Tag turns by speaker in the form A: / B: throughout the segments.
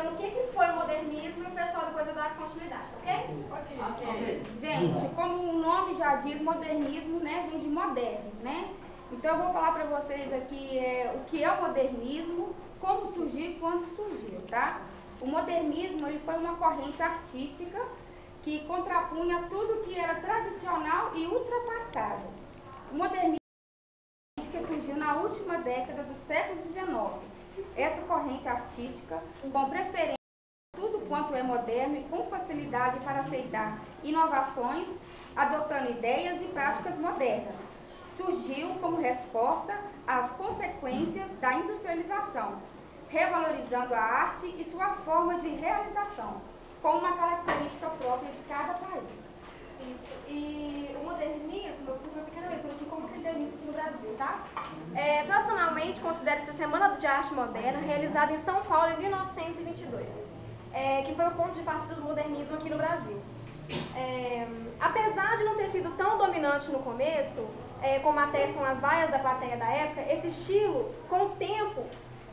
A: explicando o que foi o modernismo e o pessoal depois vai dar continuidade, ok?
B: Ok. Gente, como o nome já diz, modernismo, né, vem de moderno, né? Então eu vou falar para vocês aqui o que é o modernismo, como surgiu e quando surgiu, tá? O modernismo ele foi uma corrente artística que contrapunha tudo que era tradicional e ultrapassado. O modernismo que surgiu na última década do século XIX. Essa corrente artística, com preferência tudo quanto é moderno e com facilidade para aceitar inovações, adotando ideias e práticas modernas, surgiu como resposta às consequências da industrialização, revalorizando a arte e sua forma de realização, com uma característica própria de cada país.
A: Isso. E o modernismo, eu fiz uma pequena leitura aqui como que ele deu início aqui no Brasil, tá? Tradicionalmente, considera-se a Semana de Arte Moderna, realizada em São Paulo em 1922, que foi o ponto de partida do modernismo aqui no Brasil. Apesar de não ter sido tão dominante no começo, como atestam as vaias da plateia da época, esse estilo, com o tempo,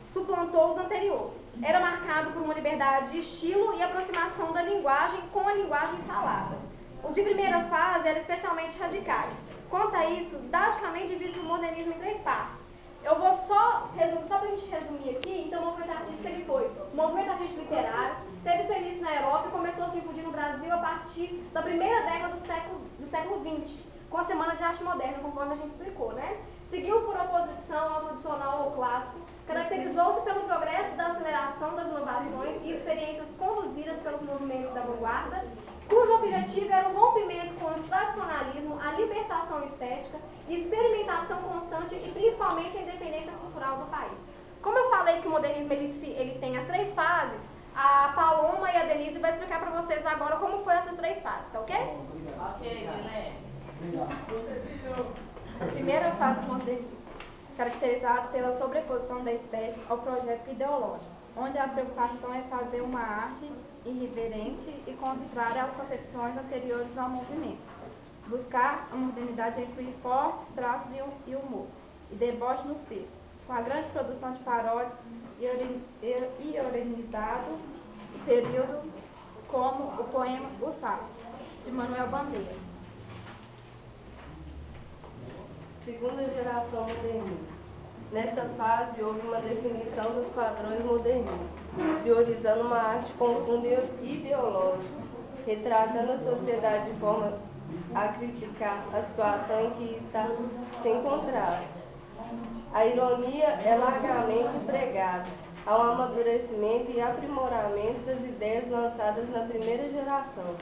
A: suplantou os anteriores. Era marcado por uma liberdade de estilo e aproximação da linguagem com a linguagem falada. Os de primeira fase eram especialmente radicais. Quanto a isso, drasticamente divide o modernismo em 3 partes. Eu vou só para a gente resumir aqui. Então, o movimento artístico ele foi o movimento artístico literário, teve seu início na Europa e começou a se difundir no Brasil a partir da primeira década do século XX, com a Semana de Arte Moderna, conforme a gente explicou, né? Seguiu por oposição ao tradicional ou clássico, caracterizou-se pelo progresso da aceleração das inovações e experiências conduzidas pelos movimentos da vanguarda, cujo objetivo era o rompimento com o tradicionalismo, a libertação estética, experimentação constante e principalmente a independência cultural do país. Como eu falei que o modernismo ele tem as 3 fases, a Paloma e a Denise vai explicar para vocês agora como foi essas 3 fases, tá ok?
C: Ok, galera.
B: A primeira fase do modernismo, caracterizada pela sobreposição da estética ao projeto ideológico, onde a preocupação é fazer uma arte irreverente e contrária às concepções anteriores ao movimento. Buscar a modernidade é incluir fortes traços de humor e deboche nos textos, com a grande produção de paródias e organizado o período como o poema O Sapo, de Manuel Bandeira.
D: Segunda geração modernista. Nesta fase, houve uma definição dos padrões modernistas, priorizando uma arte com fundo ideológico, retratando a sociedade de forma a criticar a situação em que está se encontrava. A ironia é largamente empregada ao amadurecimento e aprimoramento das ideias lançadas na primeira geração,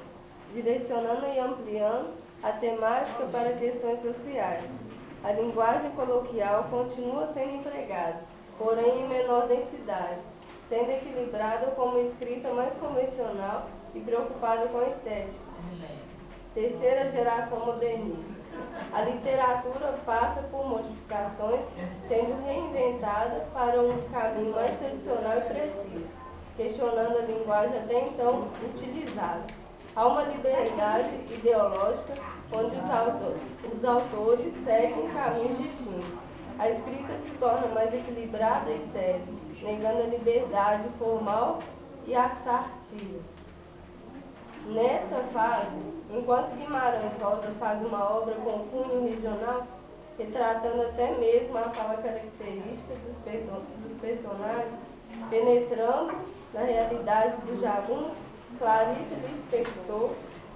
D: direcionando e ampliando a temática para questões sociais. A linguagem coloquial continua sendo empregada, porém em menor densidade, sendo equilibrada com uma escrita mais convencional e preocupada com a estética. Terceira geração modernista. A literatura passa por modificações, sendo reinventada para um caminho mais tradicional e preciso, questionando a linguagem até então utilizada. Há uma liberdade ideológica onde os autores seguem caminhos distintos. A escrita se torna mais equilibrada e séria, negando a liberdade formal e assertivas. Nesta fase, enquanto Guimarães Rosa faz uma obra com cunho regional, retratando até mesmo a fala característica dos personagens, penetrando na realidade dos jagunços, Clarice Lispector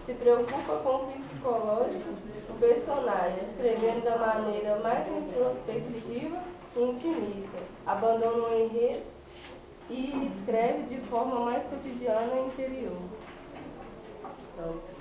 D: se preocupa com o psicológico do personagem, escrevendo da maneira mais introspectiva e intimista, abandona o enredo e escreve de forma mais cotidiana e interior. Pronto.